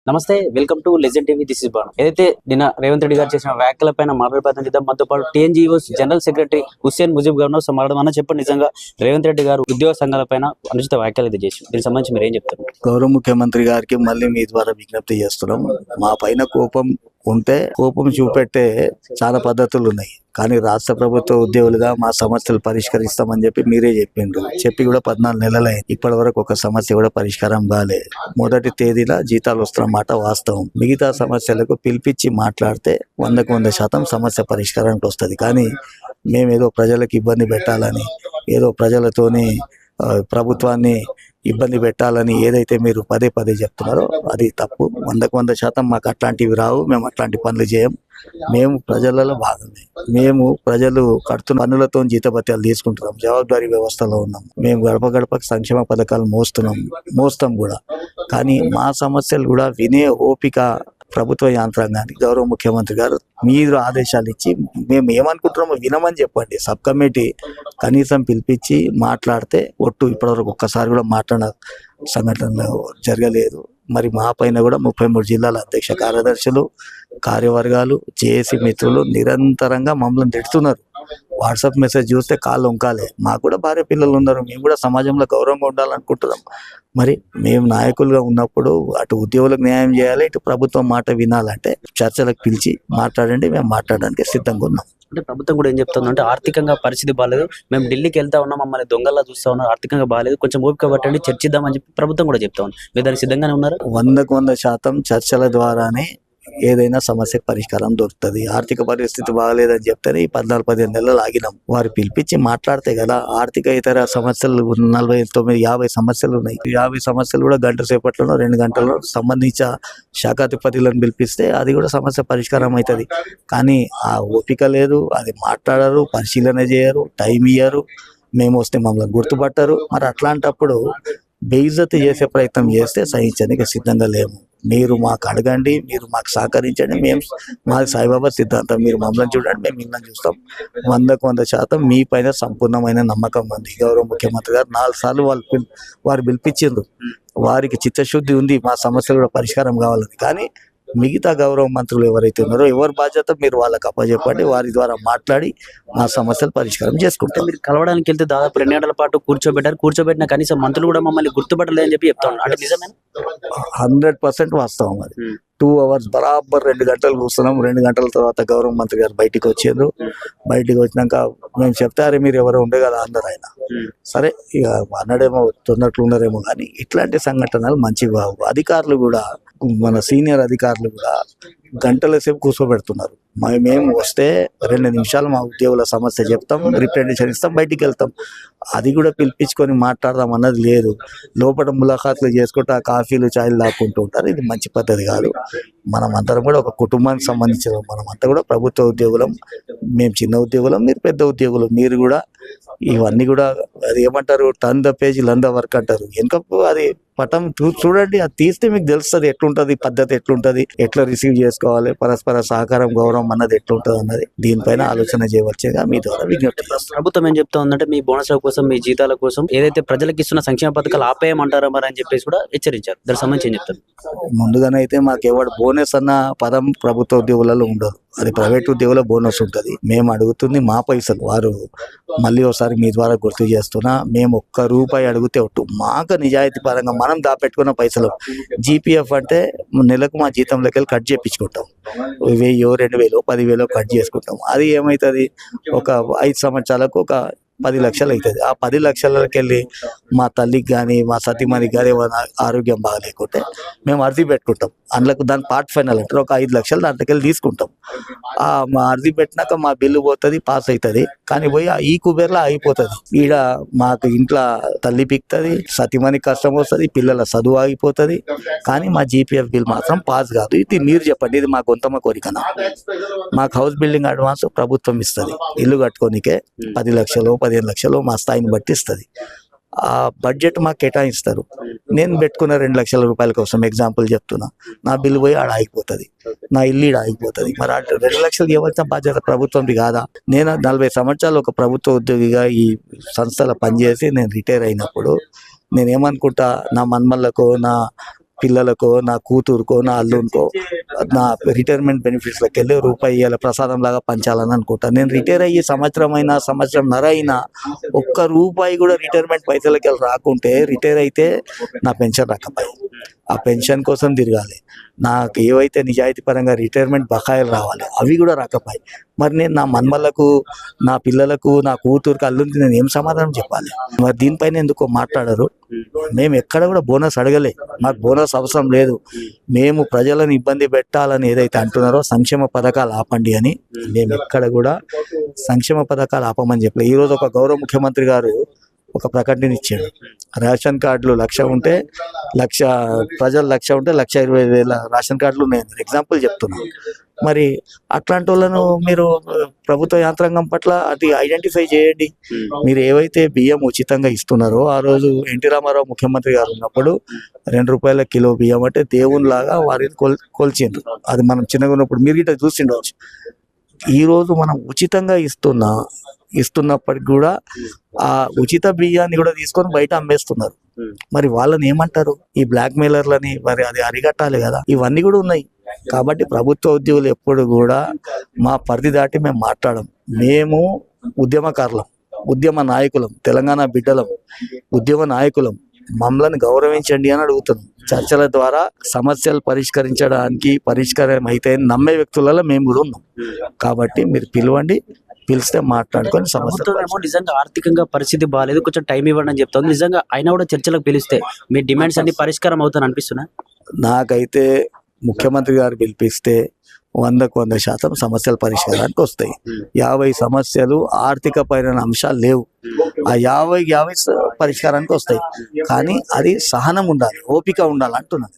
నమస్తే, welcome to legend TV. This is Bhanu. ఏదైతే నిన్న రేవంత్ రెడ్డి గారు చేసిన వ్యాఖ్యలపైన మాట్లాడే చేద్దాం. మనతో పాటు TNGOs general secretary Hussain Mujeeb గారు మాట్లాడమన్నా చెప్పండి. నిజంగా రేవంత్ రెడ్డి గారు ఉద్యోగ సంఘాలపైన అనుచిత వ్యాఖ్యలు అయితే చేసి దీనికి సంబంధించి మీరు ఏం చెప్తారు? గౌరవ ముఖ్యమంత్రి గారికి మళ్ళీ మీ ద్వారా విజ్ఞప్తి చేస్తున్నాం. మా పైన కోపం ఉంటే కోపం చూపెట్టే చాలా పద్ధతులు ఉన్నాయి, కానీ రాష్ట్ర ప్రభుత్వ ఉద్యోగులుగా మా సమస్యలు పరిష్కరిస్తామని చెప్పి మీరే చెప్పి కూడా 14 నెలలైంది. ఇప్పటి వరకు ఒక సమస్య కూడా పరిష్కారం కాలే. మొదటి తేదీన జీతాలు వస్తున్న మాట వాస్తవం. మిగతా సమస్యలకు పిలిపించి మాట్లాడితే 100% సమస్య పరిష్కారానికి వస్తుంది. కానీ మేమేదో ప్రజలకు ఇబ్బంది పెట్టాలని, ఏదో ప్రజలతోని ప్రభుత్వాన్ని ఇబ్బంది పెట్టాలని ఏదైతే మీరు పదే పదే చెప్తున్నారో అది తప్పు. 100% మాకు అట్లాంటివి రావు. మేము అట్లాంటి పనులు చేయం. మేము ప్రజలలో భాగమే. మేము ప్రజలు కడుతున్న పన్నులతో జీతభత్యాలు తీసుకుంటున్నాం. జవాబుదారీ వ్యవస్థలో ఉన్నాం. మేము గడప గడపకు సంక్షేమ పథకాలు మోస్తాం కూడా. కానీ మా సమస్యలు కూడా వినే ఓపిక ప్రభుత్వ యంత్రాంగాన్ని గౌరవ ముఖ్యమంత్రి గారు మీరు ఆదేశాలు ఇచ్చి మేము ఏమనుకుంటున్నామో వినమని చెప్పండి. సబ్ కమిటీ కనీసం పిలిపించి మాట్లాడితే ఇప్పటివరకు ఒక్కసారి కూడా మాట్లాడిన సంఘటనలు జరగలేదు. మరి మా పైన కూడా 33 జిల్లాల అధ్యక్ష కార్యదర్శులు, కార్యవర్గాలు, జేఏసీ మిత్రులు నిరంతరంగా మమ్మల్ని తిడుతున్నారు. వాట్సాప్ మెసేజ్ చూస్తే కాళ్ళు వంకాలే. మాకు కూడా భార్య పిల్లలు ఉన్నారు. మేము కూడా సమాజంలో గౌరవంగా ఉండాలనుకుంటున్నాం. మరి మేము నాయకులుగా ఉన్నప్పుడు అటు ఉద్యోగులకు న్యాయం చేయాలి, ఇటు ప్రభుత్వం మాట వినాలంటే చర్చలకు పిలిచి మాట్లాడండి. మేము మాట్లాడడానికి సిద్ధంగా ఉన్నాం. అంటే ప్రభుత్వం కూడా ఏం చెప్తుంది అంటే ఆర్థికంగా పరిస్థితి బాగాలేదు, మేము ఢిల్లీకి వెళ్తా ఉన్నాం, మమ్మల్ని దొంగల్లా చూస్తా ఉన్నాం, ఆర్థికంగా బాగాలేదు, కొంచెం ఓపిక పట్టండి, చర్చిద్దామని చెప్పి ప్రభుత్వం కూడా చెప్తా ఉంది. మీరు దానికి సిద్ధంగానే ఉన్నారు? 100% చర్చల ద్వారానే ఏదైనా సమస్యకు పరిష్కారం దొరుకుతుంది. ఆర్థిక పరిస్థితి బాగలేదని చెప్తేనే ఈ 14-15 నెలలు ఆగినాం. వారు పిలిపించి మాట్లాడితే కదా. ఆర్థిక ఇతర సమస్యలు 49-50 సమస్యలు ఉన్నాయి. 50 సమస్యలు కూడా గంట సేపట్లోనో 2 గంటల్లో సంబంధించిన శాఖాధిపతులను పిలిపిస్తే అది కూడా సమస్య పరిష్కారం అవుతుంది. కానీ ఆ ఓపిక లేదు. అది మాట్లాడరు, పరిశీలన చేయరు, టైం ఇయ్యరు. మేము వస్తే మమ్మల్ని గుర్తుపట్టరు. మరి అట్లాంటప్పుడు బేయిజ్జత్ చేసే ప్రయత్నం చేస్తే సహించడానికి సిద్ధంగా లేము. మీరు మాకు అడగండి, మీరు మాకు సహకరించండి. మాది సాయిబాబా సిద్ధాంతం. మీరు మమ్మల్ని చూడండి, మేము మిమ్మల్ని చూస్తాం. 100% మీ పైన సంపూర్ణమైన నమ్మకం ఉంది. గౌరవ ముఖ్యమంత్రి గారు 4 సార్లు వారు పిలిపించిండ్రు. వారికి చిత్తశుద్ధి ఉంది మా సమస్యలు కూడా పరిష్కారం కావాలని. కానీ మిగతా గౌరవ మంత్రులు ఎవరైతే ఉన్నారో ఎవరి బాధ్యత మీరు వాళ్ళకి అప్పచెప్పండి. వారి ద్వారా మాట్లాడి మా సమస్యలు పరిష్కారం చేసుకుంటాం. మీరు కలవడానికి వెళ్తే దాదాపు 2 గంటల పాటు కూర్చోబెట్టిన కనీసం మంత్రులు కూడా మమ్మల్ని గుర్తుపట్టలేదని చెప్పి చెప్తా ఉన్నారు. అంటే నిజమేనా? 100% వాస్తవం అది. 2 hours బరాబర్ 2 గంటలు కూర్చున్నాం. 2 గంటల తర్వాత గౌరవ మంత్రి గారు బయటికి వచ్చారు. బయటికి వచ్చినాక మేము చెప్తే అరే మీరు ఎవరో ఉండే కదా అందరు. ఆయన సరే ఇక అన్నడేమో తొన్నట్లున్నారేమో, కానీ ఇట్లాంటి సంఘటనలు మంచివి కావు. అధికారులు కూడా, మన సీనియర్ అధికారులు కూడా గంటల సేపు కూర్చోబెడుతున్నారు. మేము వస్తే 2 నిమిషాలు మా ఉద్యోగుల సమస్య చెప్తాం, రిప్రజెంటేషన్ ఇస్తాం, బయటికి వెళ్తాం. అది కూడా పిలిపించుకొని మాట్లాడదాం అన్నది లేదు. లోపల ములాఖాతులు చేసుకుంటూ ఆ కాఫీలు చాయలు దాక్కుంటూ ఉంటారు. ఇది మంచి పద్ధతి కాదు. మనం అందరం కూడా ఒక కుటుంబానికి సంబంధించిన మనం అంతా కూడా ప్రభుత్వ ఉద్యోగులం. మేము చిన్న ఉద్యోగులం, మీరు పెద్ద ఉద్యోగులు. మీరు కూడా ఇవన్నీ కూడా అది ఏమంటారు, టర్న్ ద పేజ్ లంద వర్క్ అంటారు. వెనుకకు అది పటం చూడండి, అది తీస్తే మీకు తెలుస్తుంది ఎట్లుంటది, పద్ధతి ఎట్లుంటది, ఎట్లా రిసీవ్ చేసుకోవాలి, పరస్పర సహకారం, గౌరవం అన్నది ఎట్లుంటది అన్నది దీనిపైన ఆలోచన చేయవచ్చుగా మీ ద్వారా విజ్ఞప్తి చేస్తాం. ప్రభుత్వం ఏం చెప్తా ఉందంటే మీ బోనస్ల కోసం, మీ జీతాల కోసం ఏదైతే ప్రజలకు ఇస్తున్న సంక్షేమ పథకాలు ఆపేయమంటారా మరి అని చెప్పేసి కూడా హెచ్చరించారు. దానికి సంబంధించి ఏం చెప్తారు? ముందుగానైతే మాకు ఎవరు బోనస్ అన్న పదం ప్రభుత్వ ఉద్యోగులలో ఉండదు. అది ప్రైవేట్ ఉద్యోగుల బోనస్ ఉంటుంది. మేము అడుగుతుంది మా పైసలు. వారు మళ్ళీ ఒకసారి మీ ద్వారా గుర్తు చేస్తున్నా, మేము ₹1 అడిగితే మాకు నిజాయితీ పరంగా మనం దాపెట్టుకున్న పైసలు. జీపీఎఫ్ అంటే నెలకు మా జీతంలోకి వెళ్ళి కట్ చేయించుకుంటాం. 1000, 2000, 10,000 కట్ చేసుకుంటాం. అది ఏమవుతుంది, ఒక 5 సంవత్సరాలకు ఒక 10 లక్షలు అవుతుంది. ఆ 10 లక్షలకి వెళ్ళి మా తల్లికి కానీ మా సతీమణికి కానీ ఆరోగ్యం బాగాలేకుంటే మేము అర్జీ పెట్టుకుంటాం. అందులోకి దాని పార్ట్ ఫైనల్ అంటారు, ఒక 5 లక్షలు దాంట్లోకి వెళ్ళి తీసుకుంటాం. మా అర్జీ పెట్టినాక మా బిల్లు పోతుంది, పాస్ అవుతుంది. కానీ పోయి ఈ కుబేర్లో అయిపోతుంది. ఈడ మాకు ఇంట్లో తల్లి పిక్తుంది, సతీమణికి కష్టం వస్తుంది, పిల్లల చదువు ఆగిపోతుంది. కానీ మా జీపీఎఫ్ బిల్ మాత్రం పాస్ కాదు. ఇది మీరు చెప్పండి, ఇది మా గొంతమ్మ కోరికనా? మాకు హౌస్ బిల్డింగ్ అడ్వాన్స్ ప్రభుత్వం ఇస్తుంది. ఇల్లు కట్టుకోనికే 10 లక్షలు 15 లక్షలు మా స్థాయిని బట్టి ఇస్తుంది. ఆ బడ్జెట్ మాకు కేటాయిస్తారు. నేను పెట్టుకున్న 2 లక్షల రూపాయల కోసం ఎగ్జాంపుల్ చెప్తున్నా, నా బిల్లు పోయి ఆడ ఆగిపోతుంది, నా ఇల్లు ఈడ ఆగిపోతుంది. మరి 2 లక్షలు ఇవ్వాల్సిన బాధ్యత ప్రభుత్వంది కాదా? నేను 40 సంవత్సరాలు ఒక ప్రభుత్వ ఉద్యోగిగా ఈ సంస్థలో పనిచేసి నేను రిటైర్ అయినప్పుడు నేనేమనుకుంటా, నా మన్మళ్ళకు, నా పిల్లలకో నా కూతురుకో నా అల్లునికో నా రిటైర్మెంట్ బెనిఫిట్స్లోకి వెళ్ళి రూపాయి ఇవాళ ప్రసాదం లాగా పంచాలని అనుకుంటాను. నేను రిటైర్ అయ్యి సంవత్సరంన్నర అయినా ఒక్క రూపాయి కూడా రిటైర్మెంట్ పైసలకి వెళ్ళి రాకుంటే రిటైర్ అయితే నా పెన్షన్ రాకపోయి ఆ పెన్షన్ కోసం తిరగాలి. నాకు ఏవైతే నిజాయితీ పరంగా రిటైర్మెంట్ బకాయిలు రావాలి అవి కూడా రాకపోయి మరి నేను నా మన్మలకు నా పిల్లలకు నా కూతురికి అల్లునికి నేను ఏం సమాధానం చెప్పాలి? మరి దీనిపైన ఎందుకో మాట్లాడరు. మేము ఎక్కడ కూడా బోనస్ అడగలే, మాకు బోనస్ అవసరం లేదు. మేము ప్రజలను ఇబ్బంది పెట్టాలని ఏదైతే అంటున్నారో సంక్షేమ పథకాలు ఆపండి అని, మేము ఎక్కడ కూడా సంక్షేమ పథకాలు ఆపమని చెప్పలేదు. ఈరోజు ఒక గౌరవ ముఖ్యమంత్రి గారు ఒక ప్రకటన ఇచ్చాడు. రేషన్ కార్డులు 1,00,000 ఉంటే 1,00,000 ప్రజలు 1,00,000 ఉంటే 1,20,000 రేషన్ కార్డులు ఉన్నాయి. ఎగ్జాంపుల్ చెప్తున్నాను. మరి అట్లాంటి వాళ్ళను మీరు ప్రభుత్వ యంత్రాంగం పట్ల అది ఐడెంటిఫై చేయండి. మీరు ఏవైతే బియ్యం ఉచితంగా ఇస్తున్నారో ఆ రోజు ఎన్టీ రామారావు ముఖ్యమంత్రి గారు ఉన్నప్పుడు 2 రూపాయల కిలో బియ్యం అంటే దేవునిలాగా వారిని కొల్చిండ్రు. అది మనం చిన్నగా ఉన్నప్పుడు మీరు ఇట్లా చూసిండవచ్చు. ఈ రోజు మనం ఉచితంగా ఇస్తున్నప్పటికి కూడా ఆ ఉచిత బియ్యాన్ని కూడా తీసుకొని బయట అమ్మేస్తున్నారు. మరి వాళ్ళని ఏమంటారు? ఈ బ్లాక్ మెయిలర్లని మరి అది అరికట్టాలి కదా. ఇవన్నీ కూడా ఉన్నాయి. కాబట్టి ప్రభుత్వ ఉద్యోగులు ఎప్పుడు కూడా మా పరిధి దాటి మేము మాట్లాడం. మేము ఉద్యమకారులం, ఉద్యమ నాయకులం, తెలంగాణ బిడ్డలం, ఉద్యమ నాయకులం. మమ్మల్ని గౌరవించండి అని అడుగుతున్నాం. చర్చల ద్వారా సమస్యలు పరిష్కరించడానికి పరిష్కారం అయితే నమ్మే వ్యక్తులలో మేము కూడా ఉన్నాం. కాబట్టి మీరు పిలవండి, పిలిస్తే మాట్లాడుకొని సమస్య. ప్రభుత్వం నిజంగా ఆర్థికంగా పరిస్థితి బాగాలేదు, కొంచెం టైం ఇవ్వండి అని చెప్తుంది. నిజంగా అయినా కూడా చర్చలకు పిలిస్తే మీ డిమాండ్స్ అన్ని పరిష్కారం అవుతాను అనిపిస్తున్నా? నాకైతే ముఖ్యమంత్రి గారు పిలిపిస్తే 100% సమస్యలు పరిష్కారానికి వస్తాయి. 50 సమస్యలు ఆర్థిక పైన అంశాలు లేవు. ఆ 50 పరిష్కారానికి వస్తాయి. కానీ అది సహనం ఉండాలి, ఓపిక ఉండాలి అంటున్నాను.